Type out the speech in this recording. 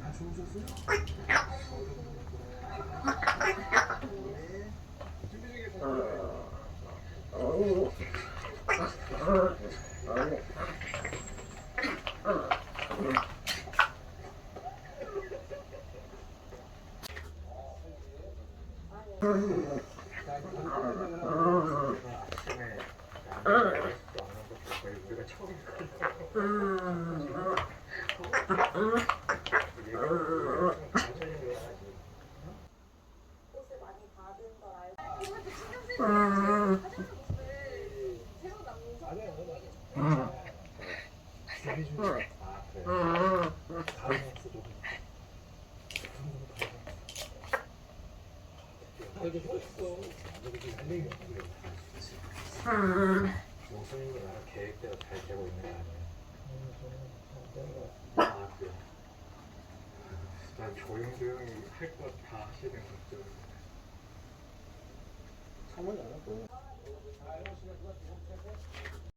다 주무셨어요? 옷을 많이 받은 걸 알고 이것도 신경 쓰이는 하시는 모습을 새로 남는 성격이 집이 좀 다른 없어도 그래도 했어. 달리기 목소리가 나랑 계획대로 잘 되고 있는 거 아니야? 아, 그래. 난 조용조용히 할 것 다 하시는 것들. 창문이 안 왔고.